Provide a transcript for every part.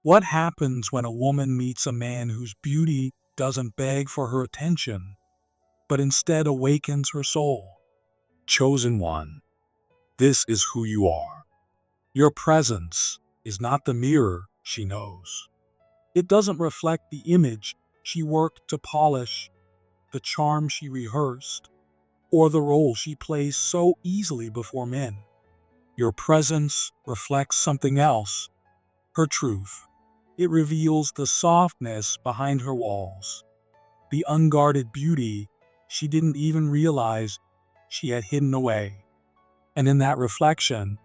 What happens when a woman meets a man whose beauty doesn't beg for her attention, but instead awakens her soul? Chosen one, this is who you are. Your presence is not the mirror she knows. It doesn't reflect the image she worked to polish, the charm she rehearsed, or the role she plays so easily before men. Your presence reflects something else, her truth. It reveals the softness behind her walls, the unguarded beauty she didn't even realize she had hidden away. And in that reflection,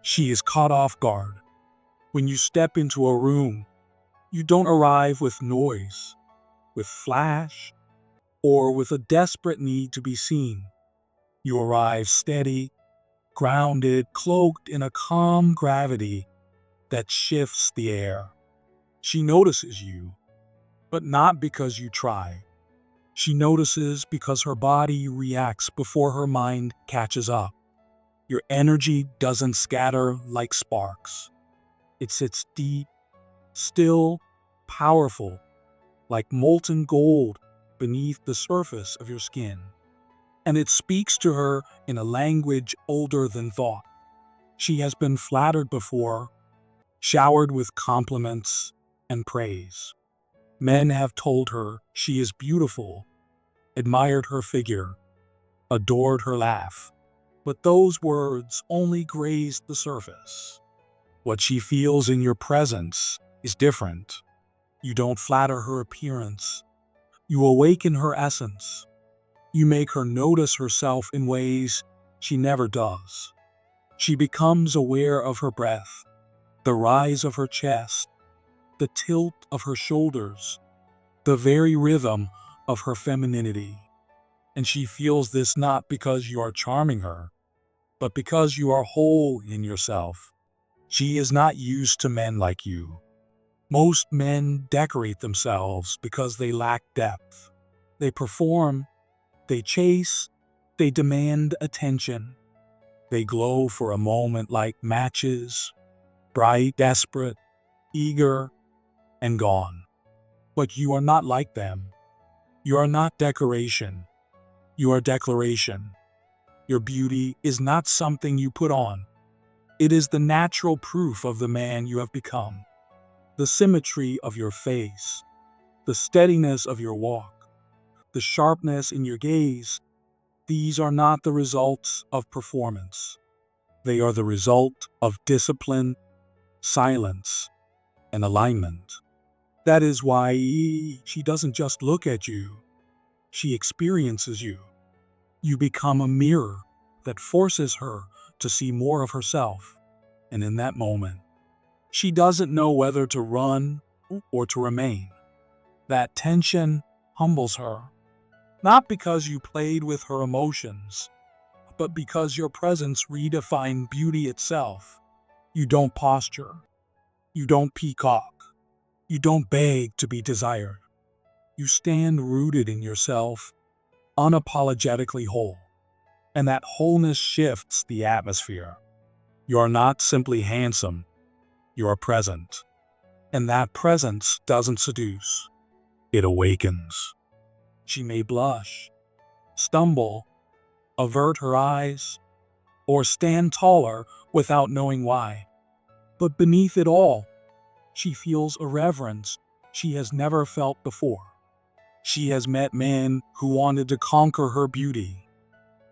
she is caught off guard. When you step into a room, you don't arrive with noise, with flash, or with a desperate need to be seen. You arrive steady, grounded, cloaked in a calm gravity that shifts the air. She notices you, but not because you try. She notices because her body reacts before her mind catches up. Your energy doesn't scatter like sparks. It sits deep, still, powerful, like molten gold beneath the surface of your skin. And it speaks to her in a language older than thought. She has been flattered before, showered with compliments and praise. Men have told her she is beautiful, admired her figure, adored her laugh. But those words only grazed the surface. What she feels in your presence is different. You don't flatter her appearance. You awaken her essence. You make her notice herself in ways she never does. She becomes aware of her breath, the rise of her chest, the tilt of her shoulders, the very rhythm of her femininity. And she feels this not because you are charming her, but because you are whole in yourself. She is not used to men like you. Most men decorate themselves because they lack depth. They perform, they chase, they demand attention. They glow for a moment like matches, bright, desperate, eager, and gone. But you are not like them. You are not decoration. You are declaration. Your beauty is not something you put on. It is the natural proof of the man you have become. The symmetry of your face, the steadiness of your walk, the sharpness in your gaze, these are not the results of performance. They are the result of discipline, silence, and alignment. That is why she doesn't just look at you, she experiences you. You become a mirror that forces her to see more of herself. And in that moment, she doesn't know whether to run or to remain. That tension humbles her, not because you played with her emotions, but because your presence redefined beauty itself. You don't posture. You don't peacock. You don't beg to be desired. You stand rooted in yourself, unapologetically whole. And that wholeness shifts the atmosphere. You are not simply handsome, you are present. And that presence doesn't seduce, it awakens. She may blush, stumble, avert her eyes, or stand taller without knowing why. But beneath it all, she feels a reverence she has never felt before. She has met men who wanted to conquer her beauty,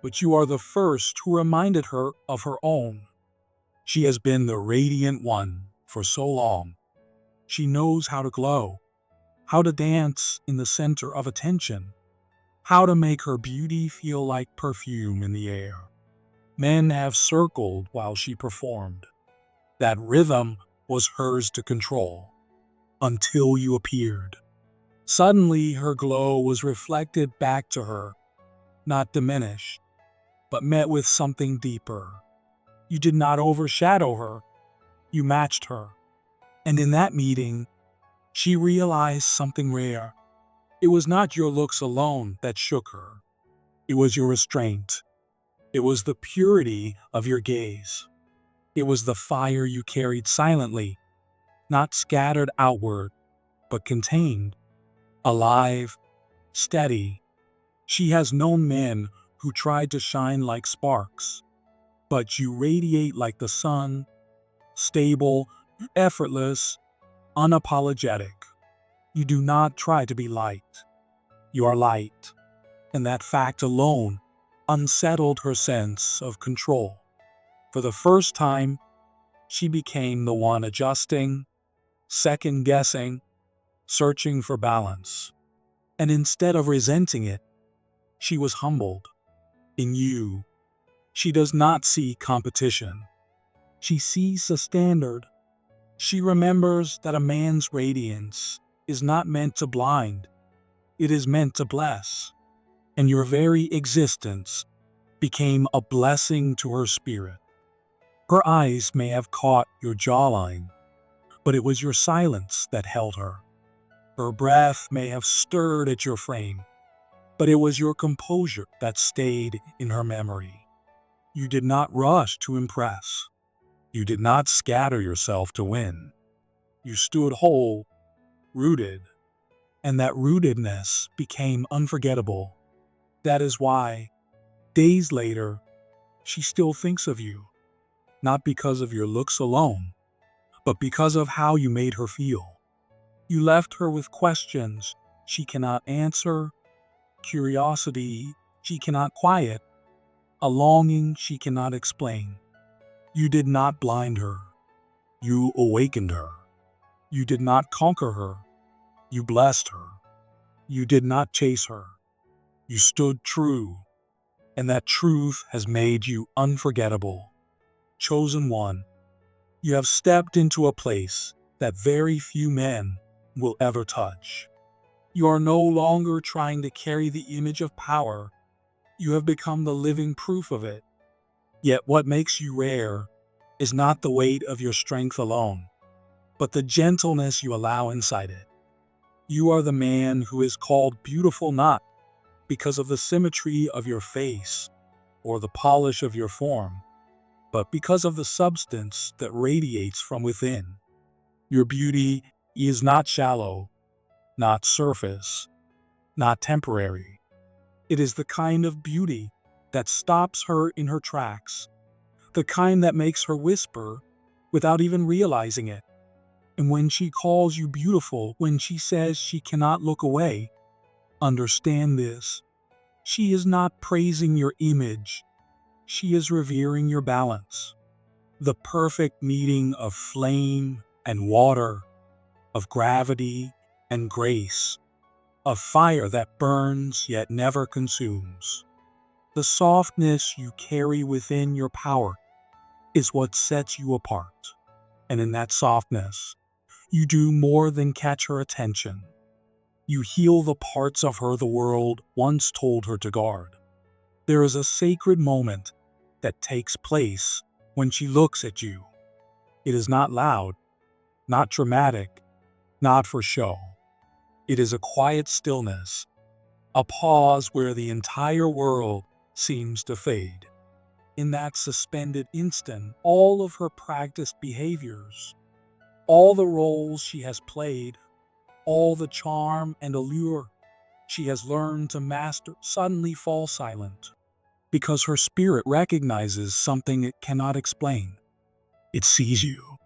but you are the first who reminded her of her own. She has been the radiant one for so long. She knows how to glow, how to dance in the center of attention, how to make her beauty feel like perfume in the air. Men have circled while she performed. That rhythm was hers to control, until you appeared. Suddenly, her glow was reflected back to her, not diminished, but met with something deeper. You did not overshadow her, you matched her. And in that meeting, she realized something rare. It was not your looks alone that shook her. It was your restraint. It was the purity of your gaze. It was the fire you carried silently, not scattered outward, but contained, alive, steady. She has known men who tried to shine like sparks, but you radiate like the sun, stable, effortless, unapologetic. You do not try to be light. You are light, and that fact alone unsettled her sense of control. For the first time, she became the one adjusting, second-guessing, searching for balance. And instead of resenting it, she was humbled. In you, she does not see competition. She sees a standard. She remembers that a man's radiance is not meant to blind, it is meant to bless. And your very existence became a blessing to her spirit. Her eyes may have caught your jawline, but it was your silence that held her. Her breath may have stirred at your frame, but it was your composure that stayed in her memory. You did not rush to impress. You did not scatter yourself to win. You stood whole, rooted, and that rootedness became unforgettable. That is why, days later, she still thinks of you, not because of your looks alone, but because of how you made her feel. You left her with questions she cannot answer, curiosity she cannot quiet, a longing she cannot explain. You did not blind her. You awakened her. You did not conquer her. You blessed her. You did not chase her. You stood true, and that truth has made you unforgettable. Chosen one, you have stepped into a place that very few men will ever touch. You are no longer trying to carry the image of power. You have become the living proof of it. Yet what makes you rare is not the weight of your strength alone, but the gentleness you allow inside it. You are the man who is called beautiful not because of the symmetry of your face or the polish of your form, but because of the substance that radiates from within. Your beauty is not shallow, not surface, not temporary. It is the kind of beauty that stops her in her tracks, the kind that makes her whisper without even realizing it. And when she calls you beautiful, when she says she cannot look away, understand this. She is not praising your image. She is revering your balance. The perfect meeting of flame and water, of gravity and grace, of fire that burns yet never consumes. The softness you carry within your power is what sets you apart. And in that softness, you do more than catch her attention. You heal the parts of her the world once told her to guard. There is a sacred moment that takes place when she looks at you. It is not loud, not dramatic, not for show. It is a quiet stillness, a pause where the entire world seems to fade. In that suspended instant, all of her practiced behaviors, all the roles she has played, all the charm and allure she has learned to master suddenly fall silent, because her spirit recognizes something it cannot explain. It sees you,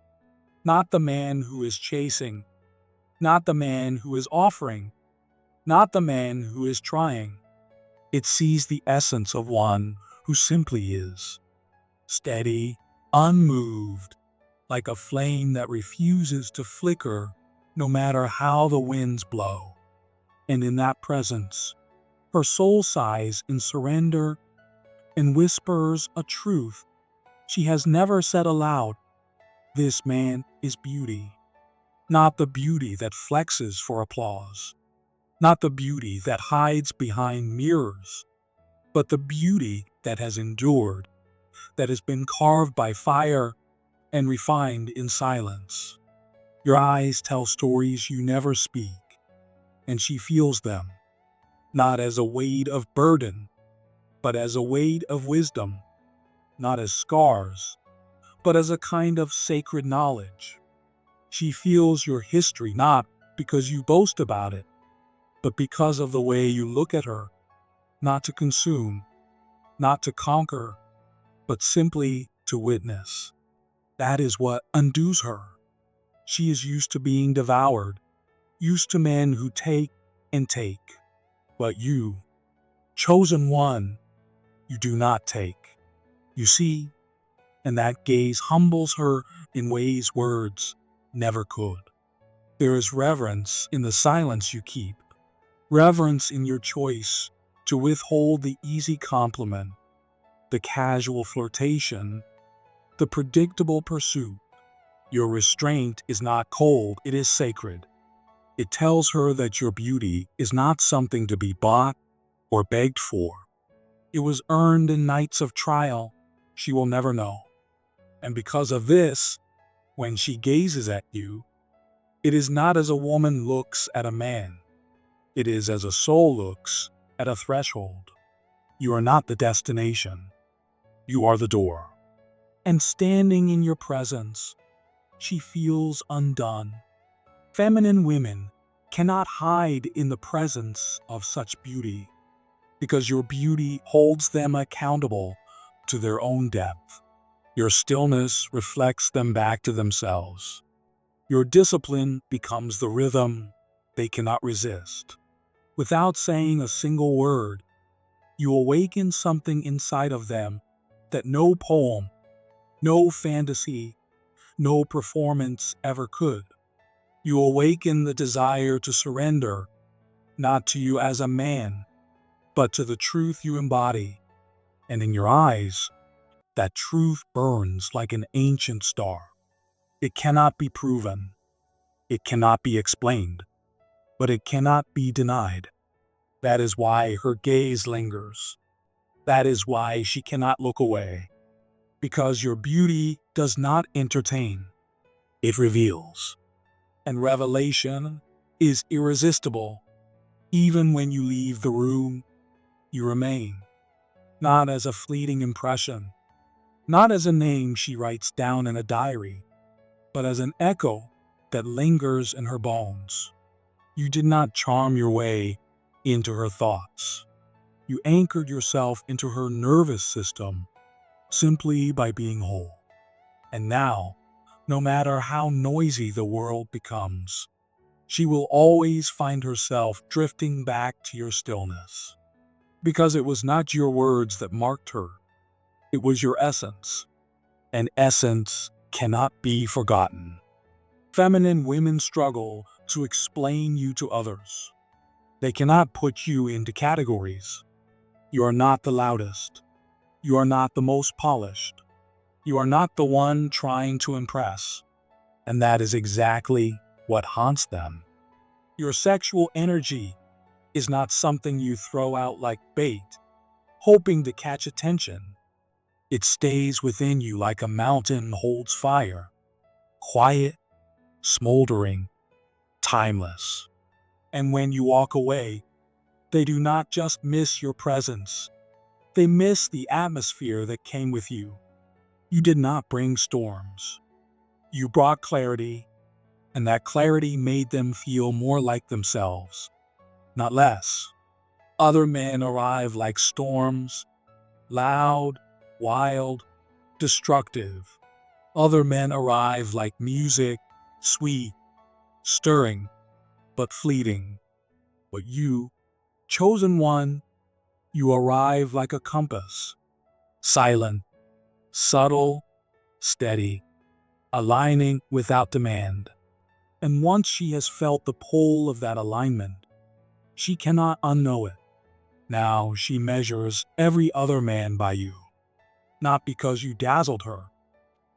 not the man who is chasing, not the man who is offering, not the man who is trying. It sees the essence of one who simply is, steady, unmoved, like a flame that refuses to flicker no matter how the winds blow. And in that presence, her soul sighs in surrender and whispers a truth she has never said aloud. This man is beauty, not the beauty that flexes for applause, not the beauty that hides behind mirrors, but the beauty that has endured, that has been carved by fire and refined in silence. Your eyes tell stories you never speak, and she feels them, not as a weight of burden, but as a weight of wisdom, not as scars, but as a kind of sacred knowledge. She feels your history not because you boast about it, but because of the way you look at her, not to consume, not to conquer, but simply to witness. That is what undoes her. She is used to being devoured, used to men who take and take. But you, chosen one, you do not take. You see, and that gaze humbles her in ways words never could. There is reverence in the silence you keep, reverence in your choice to withhold the easy compliment, the casual flirtation, the predictable pursuit. Your restraint is not cold, it is sacred. It tells her that your beauty is not something to be bought or begged for. It was earned in nights of trial she will never know. And because of this, when she gazes at you, it is not as a woman looks at a man. It is as a soul looks at a threshold. You are not the destination. You are the door. And standing in your presence, she feels undone. Feminine women cannot hide in the presence of such beauty, because your beauty holds them accountable to their own depth. Your stillness reflects them back to themselves. Your discipline becomes the rhythm they cannot resist. Without saying a single word, you awaken something inside of them that no poem, no fantasy, no performance ever could. You awaken the desire to surrender, not to you as a man, but to the truth you embody. And in your eyes, that truth burns like an ancient star. It cannot be proven. It cannot be explained. But it cannot be denied. That is why her gaze lingers. That is why she cannot look away. Because your beauty does not entertain. It reveals. And revelation is irresistible. Even when you leave the room, you remain. Not as a fleeting impression, not as a name she writes down in a diary, but as an echo that lingers in her bones. You did not charm your way into her thoughts. You anchored yourself into her nervous system simply by being whole. And now, no matter how noisy the world becomes, she will always find herself drifting back to your stillness. Because it was not your words that marked her, it was your essence. And essence cannot be forgotten. Feminine women struggle to explain you to others. They cannot put you into categories. You are not the loudest. You are not the most polished. You are not the one trying to impress. And that is exactly what haunts them. Your sexual energy is not something you throw out like bait, hoping to catch attention. It stays within you like a mountain holds fire, quiet, smoldering, timeless. And when you walk away, they do not just miss your presence. They miss the atmosphere that came with you. You did not bring storms. You brought clarity, and that clarity made them feel more like themselves, not less. Other men arrive like storms, loud, wild, destructive. Other men arrive like music, sweet, stirring, but fleeting. But you, chosen one, you arrive like a compass, silent, subtle, steady, aligning without demand. And once she has felt the pull of that alignment, she cannot unknow it. Now she measures every other man by you, not because you dazzled her,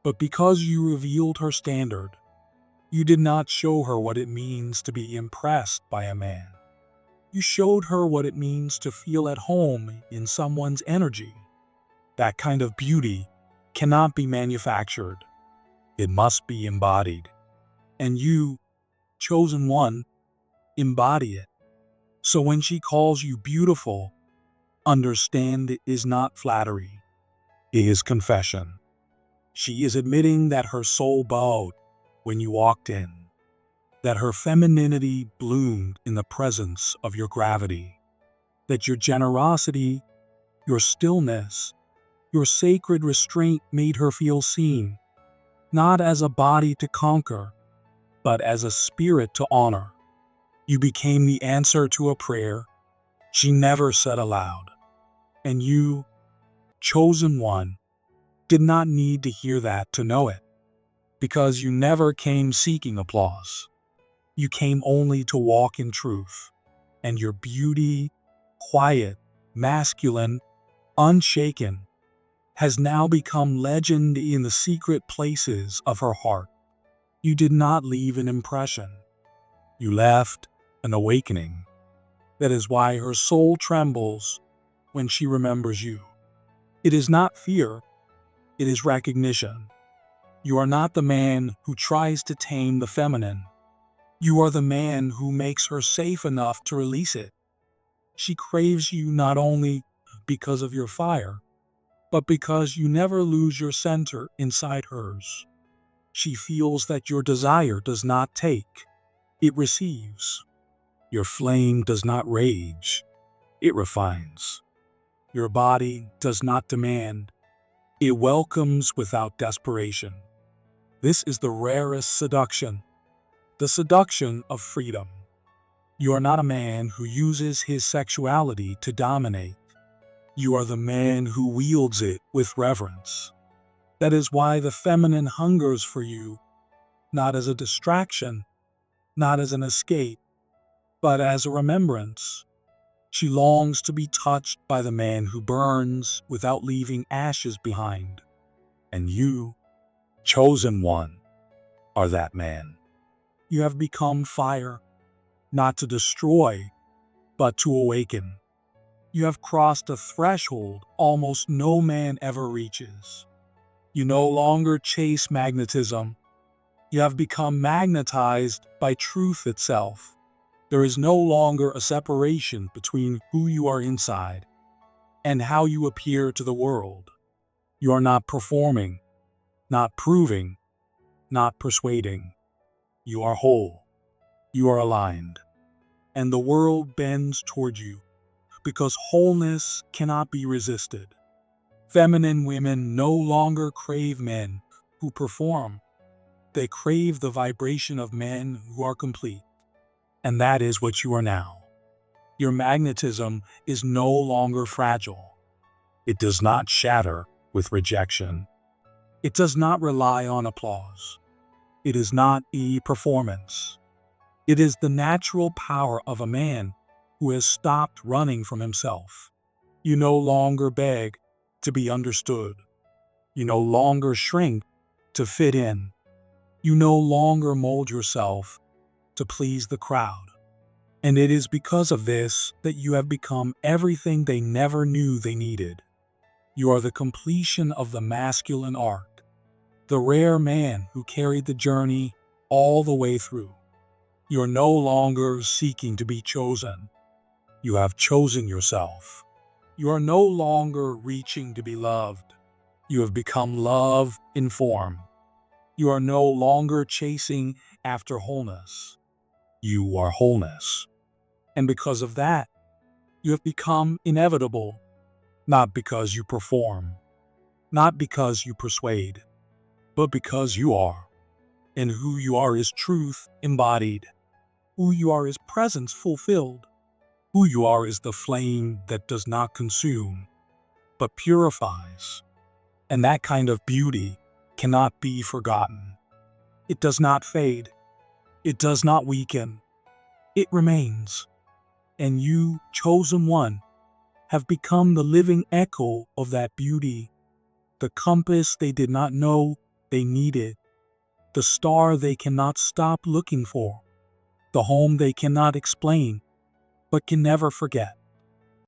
but because you revealed her standard. You did not show her what it means to be impressed by a man. You showed her what it means to feel at home in someone's energy. That kind of beauty cannot be manufactured. It must be embodied. And you, chosen one, embody it. So when she calls you beautiful, understand it is not flattery. It is confession. She is admitting that her soul bowed, when you walked in, that her femininity bloomed in the presence of your gravity, that your generosity, your stillness, your sacred restraint made her feel seen, not as a body to conquer, but as a spirit to honor. You became the answer to a prayer she never said aloud. And you, chosen one, did not need to hear that to know it, because you never came seeking applause. You came only to walk in truth, and your beauty, quiet, masculine, unshaken, has now become legend in the secret places of her heart. You did not leave an impression. You left an awakening. That is why her soul trembles when she remembers you. It is not fear, it is recognition. You are not the man who tries to tame the feminine. You are the man who makes her safe enough to release it. She craves you not only because of your fire, but because you never lose your center inside hers. She feels that your desire does not take, it receives. Your flame does not rage, it refines. Your body does not demand, it welcomes without desperation. This is the rarest seduction, the seduction of freedom. You are not a man who uses his sexuality to dominate. You are the man who wields it with reverence. That is why the feminine hungers for you, not as a distraction, not as an escape, but as a remembrance. She longs to be touched by the man who burns without leaving ashes behind. And you, chosen one, are that man. You have become fire, not to destroy, but to awaken. You have crossed a threshold almost no man ever reaches. You no longer chase magnetism. You have become magnetized by truth itself. There is no longer a separation between who you are inside and how you appear to the world. You are not performing, not proving, not persuading. You are whole. You are aligned. And the world bends toward you because wholeness cannot be resisted. Feminine women no longer crave men who perform. They crave the vibration of men who are complete. And that is what you are now. Your magnetism is no longer fragile. It does not shatter with rejection. It does not rely on applause. It is not a performance. It is the natural power of a man who has stopped running from himself. You no longer beg to be understood. You no longer shrink to fit in. You no longer mold yourself to please the crowd. And it is because of this that you have become everything they never knew they needed. You are the completion of the masculine arc, the rare man who carried the journey all the way through. You are no longer seeking to be chosen. You have chosen yourself. You are no longer reaching to be loved. You have become love in form. You are no longer chasing after wholeness. You are wholeness. And because of that, you have become inevitable, not because you perform, not because you persuade, but because you are. And who you are is truth embodied. Who you are is presence fulfilled. Who you are is the flame that does not consume, but purifies. And that kind of beauty cannot be forgotten. It does not fade. It does not weaken. It remains. And you, chosen one, have become the living echo of that beauty, the compass they did not know they needed, the star they cannot stop looking for, the home they cannot explain, but can never forget.